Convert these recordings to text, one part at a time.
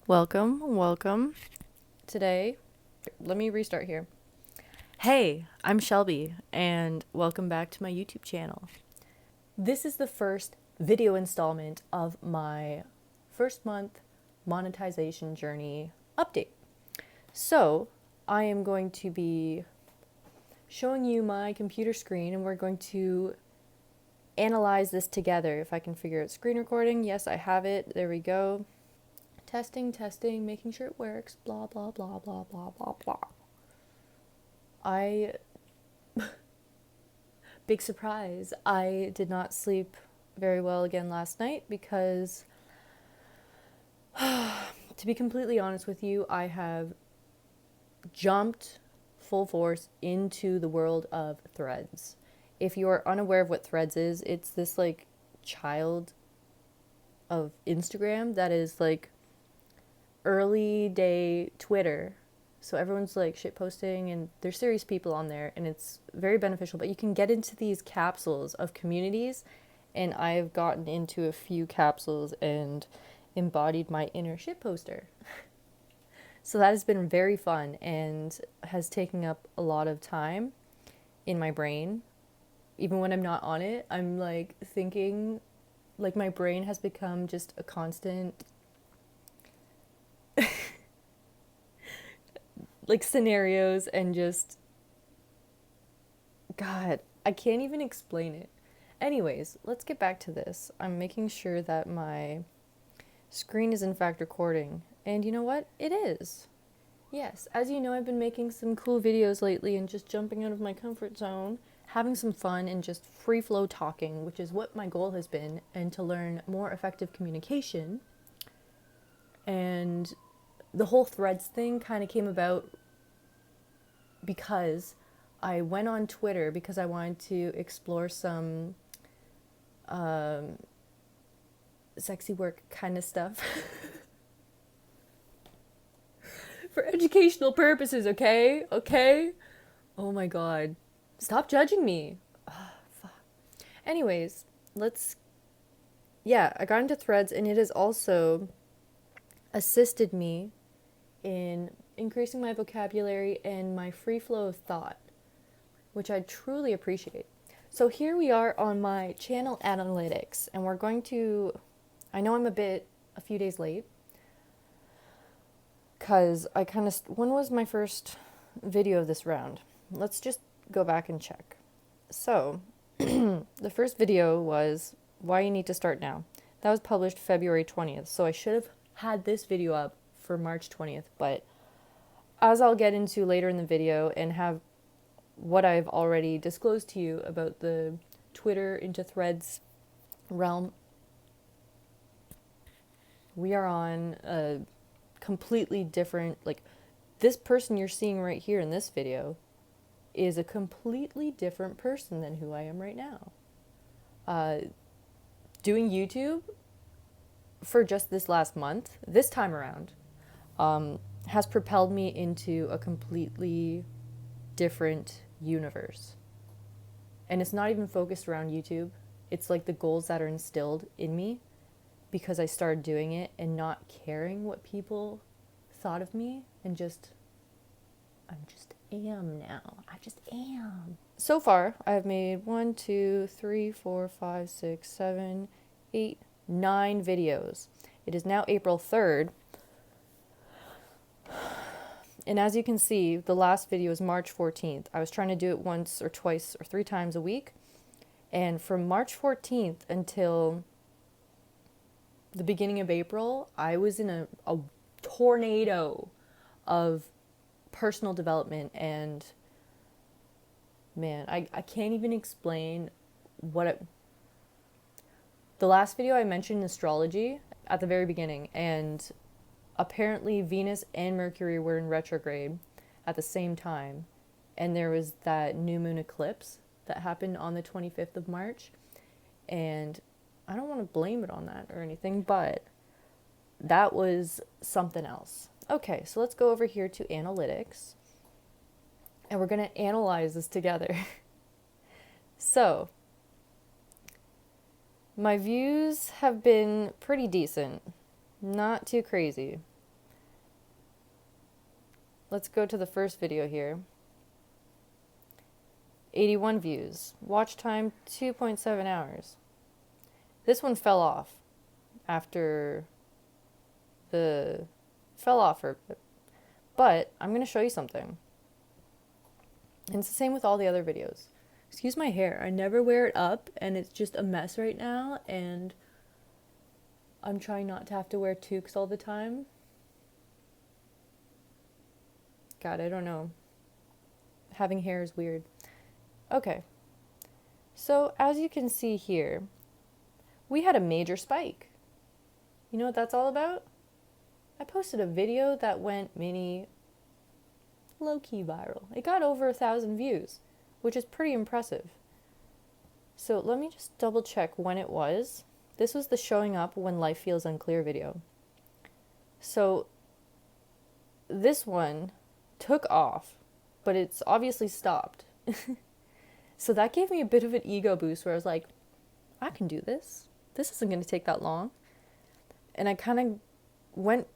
Welcome. Today, let me restart here. Hey, I'm Shelby, and welcome back to my YouTube channel. This is the first video installment of my first month monetization journey update. So, I am going to be showing you my computer screen, and we're going to analyze this together. If I can figure out screen recording, yes, I have it. There we go. Testing, making sure it works, blah, blah, blah, blah, blah, blah, blah. Big surprise, I did not sleep very well again last night because, to be completely honest with you, I have jumped full force into the world of Threads. If you are unaware of what Threads is, it's this like child of Instagram that is like early day Twitter. So everyone's like shit posting and there's serious people on there and it's very beneficial, but you can get into these capsules of communities, and I've gotten into a few capsules and embodied my inner shit poster. So that has been very fun and has taken up a lot of time in my brain. Even when I'm not on it, I'm like thinking, like my brain has become just a constant like scenarios and just, God, I can't even explain it. Anyways, let's get back to this. I'm making sure that my screen is in fact recording. And you know what? It is. Yes, as you know, I've been making some cool videos lately and just jumping out of my comfort zone, having some fun and just free flow talking, which is what my goal has been, and to learn more effective communication. And the whole Threads thing kind of came about because I went on Twitter because I wanted to explore some sexy work kind of stuff for educational purposes, okay? Okay? Oh my god. Stop judging me. Oh, fuck. Anyways, I got into Threads, and it has also assisted me in increasing my vocabulary and my free flow of thought, which I truly appreciate. So here we are on my channel analytics, and we're going to, I know I'm a few days late, because when was my first video of this round? Let's just go back and check. So, the first video was why you need to start now. That was published February 20th, so I should have had this video up for March 20th, but as I'll get into later in the video and have what I've already disclosed to you about the Twitter into Threads realm, we are on a completely different, like, this person you're seeing right here in this video is a completely different person than who I am right now. Doing YouTube for just this last month, this time around, has propelled me into a completely different universe. And it's not even focused around YouTube. It's like the goals that are instilled in me because I started doing it and not caring what people thought of me, and I just am now. I just am. So far, I've made 1, 2, 3, 4, 5, 6, 7, 8, 9 videos. It is now April 3rd. And as you can see, the last video is March 14th. I was trying to do it once or twice or 3 times a week. And from March 14th until the beginning of April, I was in a tornado of personal development, and man, I can't even explain the last video I mentioned astrology at the very beginning, and apparently Venus and Mercury were in retrograde at the same time, and there was that new moon eclipse that happened on the 25th of March, and I don't want to blame it on that or anything, but that was something else. Okay, so let's go over here to analytics, and we're going to analyze this together. So, my views have been pretty decent, not too crazy. let's go to the first video here. 81 views. Watch time 2.7 hours. This one fell off after fell off for a bit. But I'm going to show you something. And it's the same with all the other videos. Excuse my hair. I never wear it up and it's just a mess right now, and I'm trying not to have to wear toques all the time. God, I don't know. Having hair is weird. Okay. So, as you can see here, we had a major spike. You know what that's all about? I posted a video that went mini low-key viral. It got over 1,000 views, which is pretty impressive. So let me just double check when it was. This was the showing up when life feels unclear video. So this one took off, but it's obviously stopped. So that gave me a bit of an ego boost where I was like, I can do this. This isn't going to take that long. And I kind of went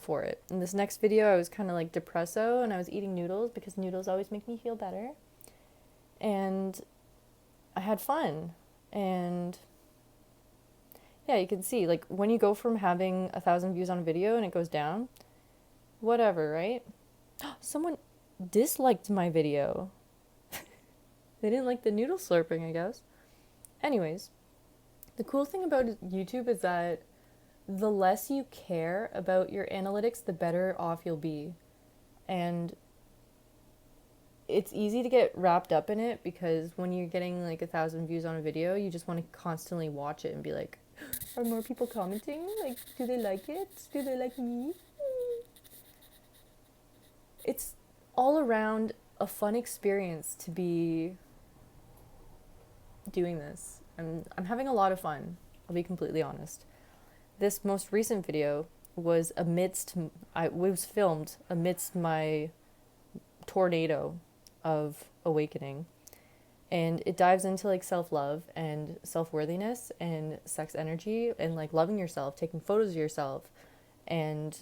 for it. In this next video, I was kind of like depresso and I was eating noodles because noodles always make me feel better. And I had fun. And yeah, you can see, like, when you go from having 1,000 views on a video and it goes down, whatever, right? Someone disliked my video. They didn't like the noodle slurping, I guess. Anyways, the cool thing about YouTube is that the less you care about your analytics, the better off you'll be. And it's easy to get wrapped up in it because when you're getting like 1,000 views on a video, you just want to constantly watch it and be like, are more people commenting? Like, do they like it? Do they like me? It's all around a fun experience to be doing this. I'm having a lot of fun, I'll be completely honest. This most recent video was was filmed amidst my tornado of awakening. And it dives into like self-love and self-worthiness and sex energy and like loving yourself, taking photos of yourself and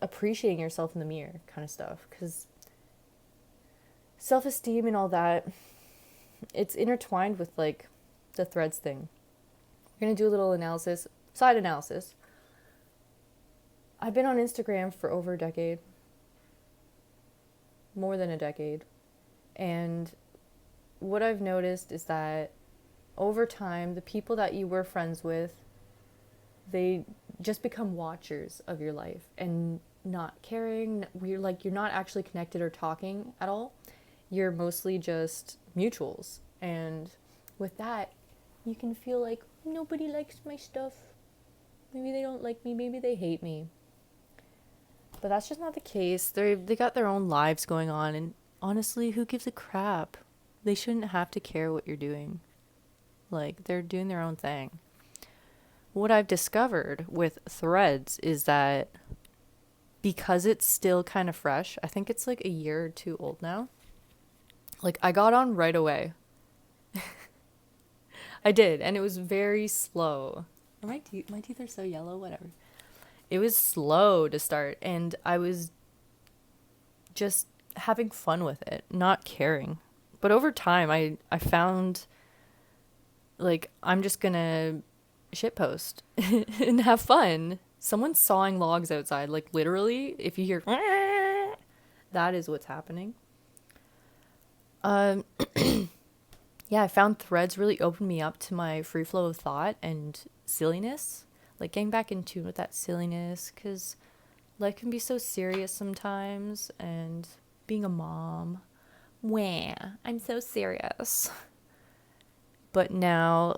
appreciating yourself in the mirror kind of stuff. Because self-esteem and all that, it's intertwined with like the threads thing. We're going to do a little analysis, side analysis. I've been on Instagram for over a decade. More than a decade. And what I've noticed is that over time, the people that you were friends with, they just become watchers of your life and not caring. You're not actually connected or talking at all. You're mostly just mutuals. And with that, you can feel like nobody likes my stuff. Maybe they don't like me. Maybe they hate me. But that's just not the case. They got their own lives going on. And honestly, who gives a crap? They shouldn't have to care what you're doing. Like, they're doing their own thing. What I've discovered with Threads is that because it's still kind of fresh, I think it's like a year or two old now. Like, I got on right away. I did, and it was very slow. My teeth are so yellow, whatever. It was slow to start, and I was just having fun with it, not caring. But over time, I found, like, I'm just gonna shitpost and have fun. Someone's sawing logs outside, like, literally, if you hear, that is what's happening. Yeah, I found Threads really opened me up to my free flow of thought and silliness. Like, getting back in tune with that silliness, because life can be so serious sometimes, and being a mom, I'm so serious. But now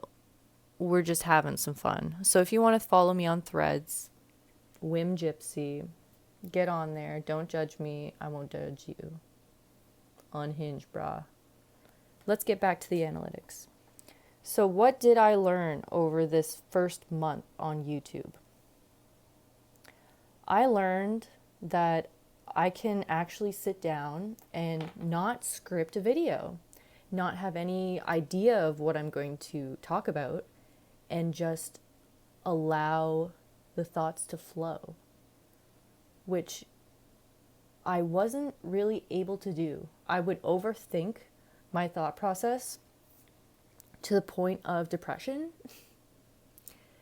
we're just having some fun. So if you want to follow me on Threads, Whim Gypsy, get on there. Don't judge me. I won't judge you. Unhinged, brah. Let's get back to the analytics. So what did I learn over this first month on YouTube? I learned that I can actually sit down and not script a video, not have any idea of what I'm going to talk about, and just allow the thoughts to flow, which I wasn't really able to do. I would overthink my thought process to the point of depression.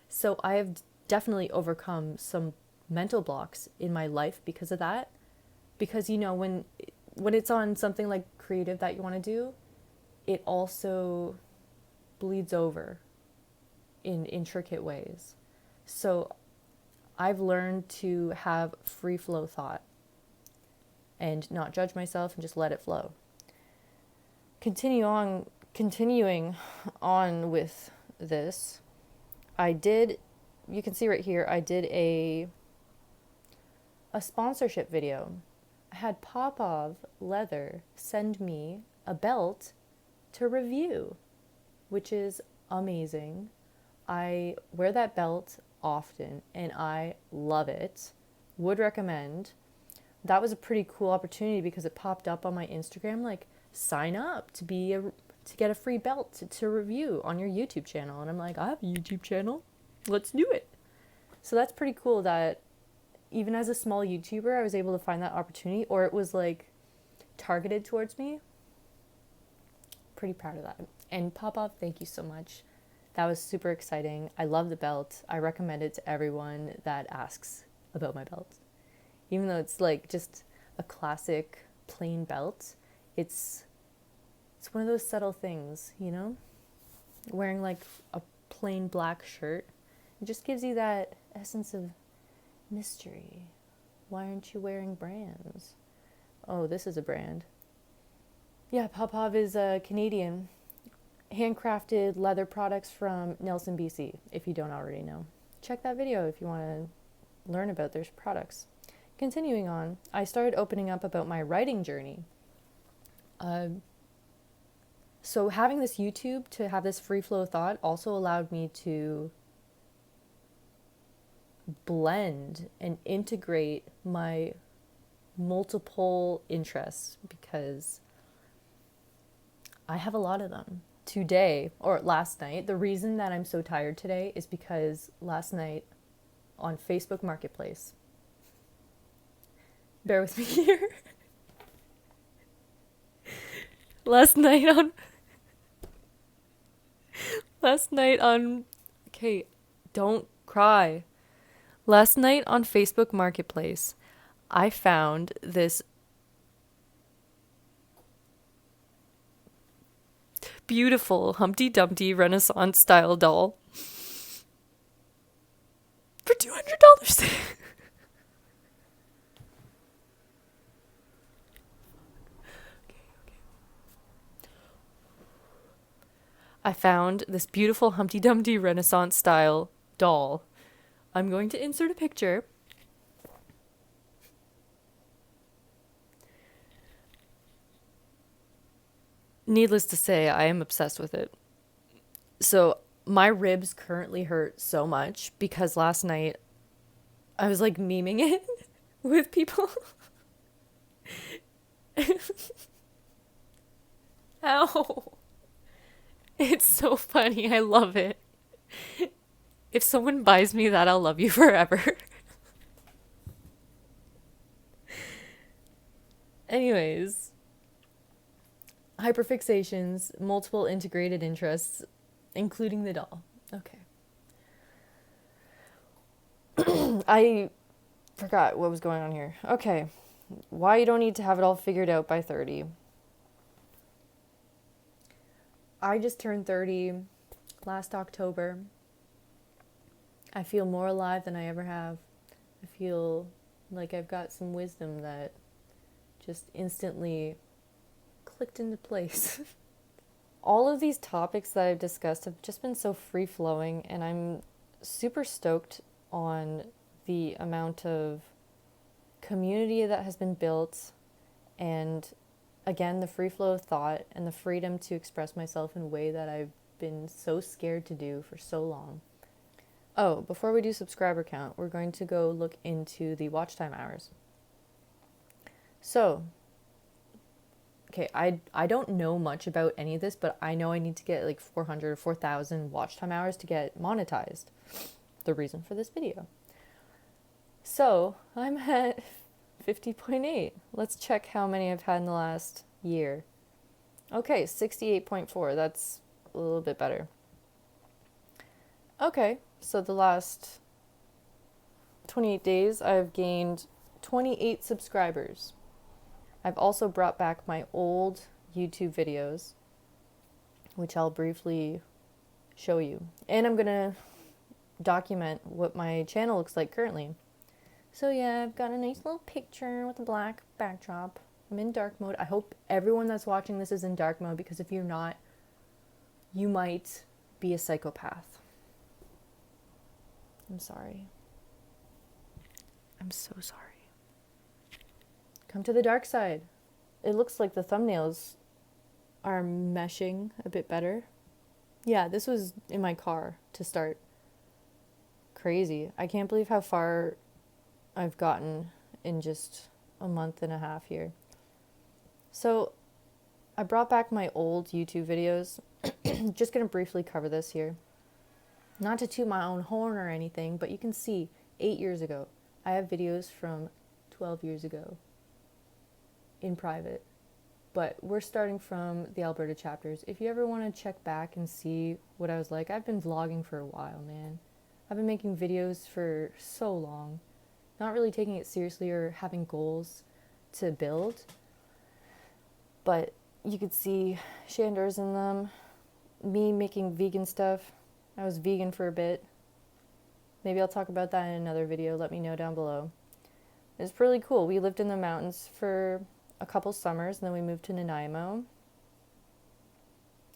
So I have definitely overcome some mental blocks in my life because of that. Because, you know, when it's on something like creative that you want to do, it also bleeds over in intricate ways. So I've learned to have free flow thought and not judge myself and just let it flow. Continuing on with this, you can see right here, I did a sponsorship video. I had Popov Leather send me a belt to review, which is amazing. I wear that belt often and I love it. Would recommend. That was a pretty cool opportunity because it popped up on my Instagram, like, sign up to get a free belt to review on your YouTube channel. And I'm like, I have a YouTube channel. Let's do it. So that's pretty cool that even as a small YouTuber, I was able to find that opportunity, or it was like targeted towards me. Pretty proud of that. And Popov, thank you so much. That was super exciting. I love the belt. I recommend it to everyone that asks about my belt. Even though it's like just a classic plain belt, it's one of those subtle things, you know? Wearing like a plain black shirt, it just gives you that essence of mystery. Why aren't you wearing brands? Oh, this is a brand. Yeah, Popov is a Canadian. Handcrafted leather products from Nelson, BC, if you don't already know. Check that video if you want to learn about their products. Continuing on, I started opening up about my writing journey. So having this YouTube to have this free flow thought also allowed me to blend and integrate my multiple interests because I have a lot of them. Today, or last night, the reason that I'm so tired today is because last night on Facebook Marketplace, bear with me here. Last night on, okay, don't cry. Last night on Facebook Marketplace, I found this beautiful Humpty Dumpty Renaissance style doll for $200. I found this beautiful Humpty Dumpty Renaissance style doll. I'm going to insert a picture. Needless to say, I am obsessed with it. So my ribs currently hurt so much because last night I was like memeing it with people. Ow. It's so funny. I love it. If someone buys me that, I'll love you forever. Anyways, hyperfixations, multiple integrated interests, including the doll. Okay. I forgot what was going on here. Okay. Why you don't need to have it all figured out by 30. I just turned 30 last October. I feel more alive than I ever have. I feel like I've got some wisdom that just instantly clicked into place. All of these topics that I've discussed have just been so free-flowing, and I'm super stoked on the amount of community that has been built, and again, the free flow of thought and the freedom to express myself in a way that I've been so scared to do for so long. Oh, before we do subscriber count, we're going to go look into the watch time hours. So, okay, I don't know much about any of this, but I know I need to get like 400 or 4,000 watch time hours to get monetized. The reason for this video. So, I'm at 50.8. Let's check how many I've had in the last year. Okay, 68.4. That's a little bit better. Okay, so the last 28 days, I've gained 28 subscribers. I've also brought back my old YouTube videos, which I'll briefly show you. And I'm going to document what my channel looks like currently. So yeah, I've got a nice little picture with a black backdrop. I'm in dark mode. I hope everyone that's watching this is in dark mode, because if you're not, you might be a psychopath. I'm sorry. I'm so sorry. Come to the dark side. It looks like the thumbnails are meshing a bit better. Yeah, this was in my car to start. Crazy. I can't believe how far I've gotten in just a month and a half here. So I brought back my old YouTube videos. Just going to briefly cover this here. Not to toot my own horn or anything, but you can see 8 years ago. I have videos from 12 years ago in private. But we're starting from the Alberta chapters. If you ever want to check back and see what I was like, I've been vlogging for a while, man. I've been making videos for so long. Not really taking it seriously or having goals to build. But you could see Shandor's in them. Me making vegan stuff. I was vegan for a bit. Maybe I'll talk about that in another video. Let me know down below. It's really cool. We lived in the mountains for a couple summers, and then we moved to Nanaimo.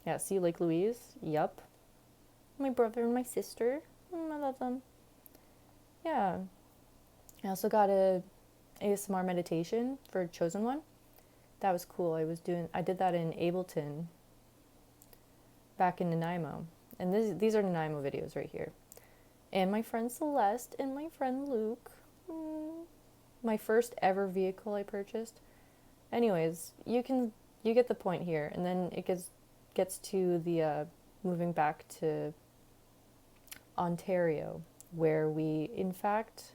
Yeah, see Lake Louise? Yup. My brother and my sister. I love them. Yeah. I also got a ASMR meditation for Chosen One. That was cool. I did that in Ableton back in Nanaimo. And these are Nanaimo videos right here. And my friend Celeste and my friend Luke. My first ever vehicle I purchased. Anyways, you get the point here. And then it gets to the moving back to Ontario, where we in fact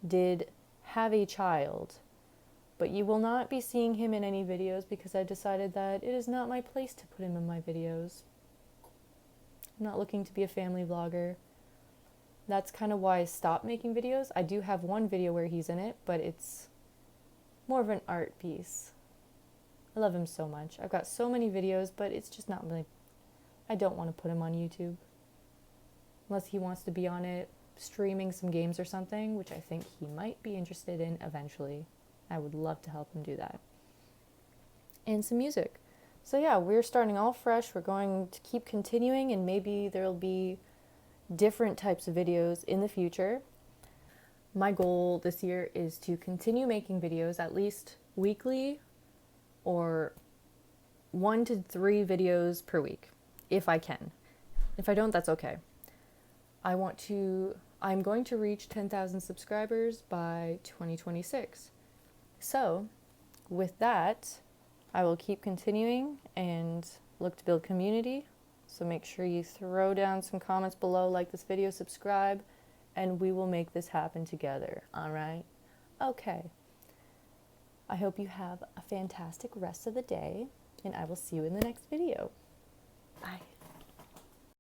did have a child. But you will not be seeing him in any videos because I decided that it is not my place to put him in my videos. I'm not looking to be a family vlogger. That's kind of why I stopped making videos. I do have one video where he's in it, but it's more of an art piece. I love him so much. I've got so many videos, but it's just not really, I don't want to put him on YouTube. Unless he wants to be on it streaming some games or something, which I think he might be interested in eventually. I would love to help him do that. And some music. So yeah, we're starting all fresh. We're going to keep continuing, and maybe there'll be different types of videos in the future. My goal this year is to continue making videos at least weekly, or 1 to 3 videos per week, if I can. If I don't, that's okay. I'm going to reach 10,000 subscribers by 2026. So, with that, I will keep continuing and look to build community. So make sure you throw down some comments below, like this video, subscribe, and we will make this happen together, all right? Okay. I hope you have a fantastic rest of the day, and I will see you in the next video. Bye.